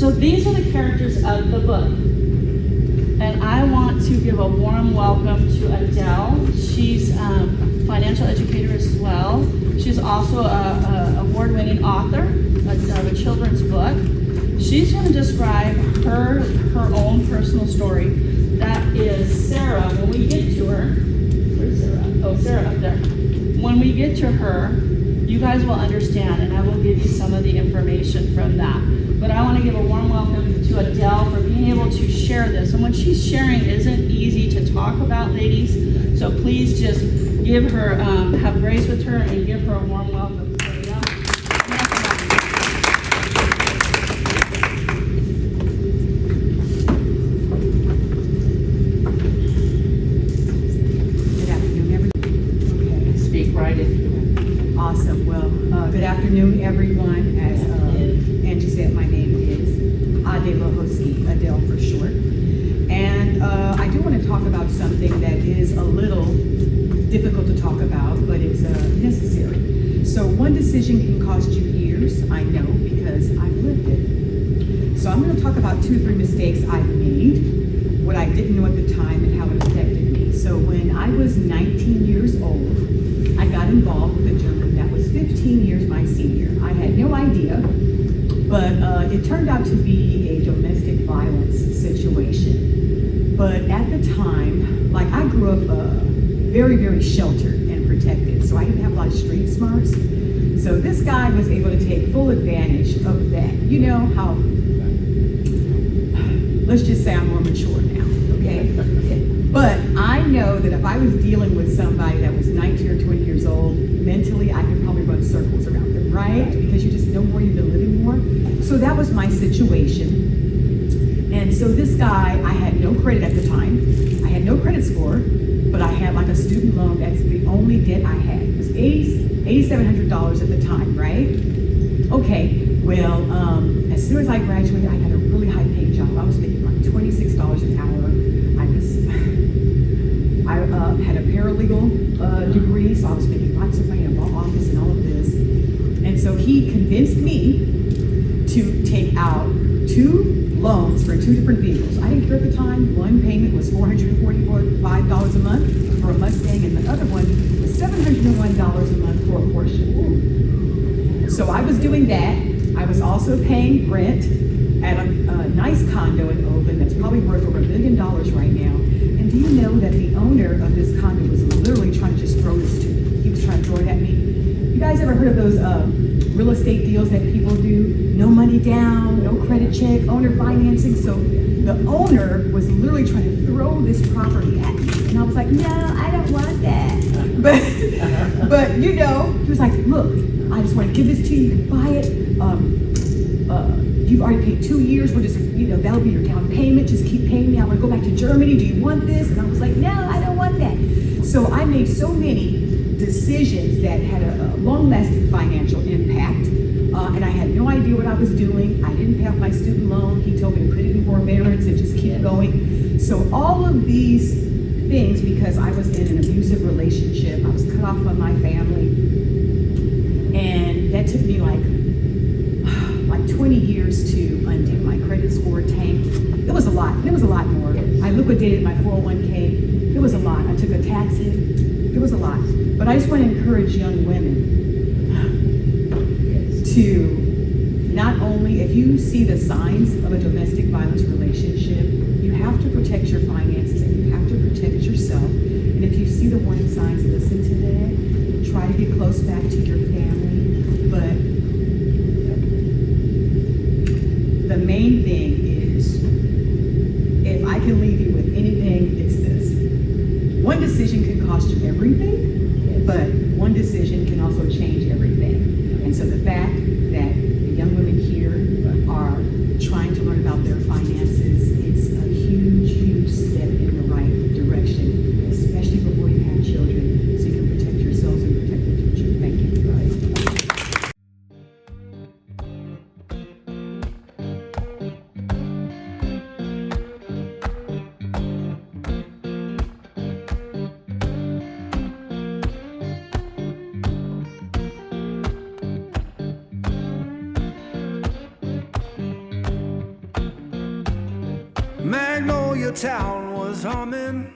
So these are the characters of the book. And I want to give a warm welcome to Adele. She's a financial educator as well. She's also an award-winning author of a children's book. She's going to describe her own personal story. That is Sarah. When we get to her, where's Sarah? Oh, Sarah up there. When we get to her, you guys will understand, and I will give you some of the information from that. But I want to give a warm welcome to Adele for being able to share this. And what she's sharing isn't easy to talk about, ladies. So please just give her, have grace with her and give her a warm welcome. Awesome. Well, good afternoon, everyone. As Angie said, my name is Adele for short. And I do want to talk about something that is a little difficult to talk about, but it's necessary. So one decision can cost you years, I know, because I've lived it. So I'm going to talk about 2-3 mistakes I've made, what I didn't know at the time, and how it affected me. So when I was 19 years old, I got involved with a gentleman that was 15 years my senior. I had no idea, but it turned out to be a domestic violence situation. But at the time, like, I grew up very, very sheltered and protected, so I didn't have a lot of street smarts. So this guy was able to take full advantage of that. You know how, let's just say I'm more mature now, okay? But I know that if I was dealing with somebody that was 19 or 20 years old, mentally I could probably run circles around them, right? Because you just know more, you've been living more. So that was my situation. And so this guy, I had no credit at the time. I had no credit score, but I had like a student loan. That's the only debt I had. It was $8,700 at the time, right? Okay, well, as soon as I graduated, I got a really high paying job. I was making like $26 an hour. I had a paralegal degree, so I was making lots of money in a law office and all of this. And so he convinced me to take out 2 loans for 2 different vehicles. I didn't care at the time. One payment was $445 a month for a Mustang, and the other one was $701 a month for a Porsche. So I was doing that. I was also paying rent at a nice condo in Oakland that's probably worth over $1 million right now. And do you know that the owner of this condo was literally trying to just throw this to me? He was trying to throw it at me. You guys ever heard of those real estate deals that people do? No money down, no credit check, owner financing. So the owner was literally trying to throw this property at me. And I was like, no, I don't want that. But you know, he was like, look, I just want to give this to you. You can buy it. You've already paid 2 years. We'll just, that'll be your down payment. Just keep paying me. I want to go back to Germany. Do you want this? And I was like, no, I don't want that. So I made so many decisions that had a long-lasting financial impact. And I had no idea what I was doing. I didn't pay off my student loan. He told me to put it in forbearance and just keep going. So all of these things, because I was in an abusive relationship, I was cut off from my family. And that took me like 20 years to undo. My credit score tanked. It was a lot. It was a lot more. I liquidated my 401k. It was a lot. I took a tax hit. It was a lot. But I just want to encourage young women to not only, if you see the signs of a domestic violence relationship, you have to protect your finances and you have to protect yourself. And if you see the warning signs, listen to that. Try to get close back to your family. But the main thing is, if I can leave you with anything, it's this. One decision can cost you everything, but one decision can also change everything. And so the fact that the young women here are trying to learn about their finances, it's a huge, huge step in the right direction, especially before you have children, so you can protect yourselves and protect the future. Thank you. Magnolia Town was humming.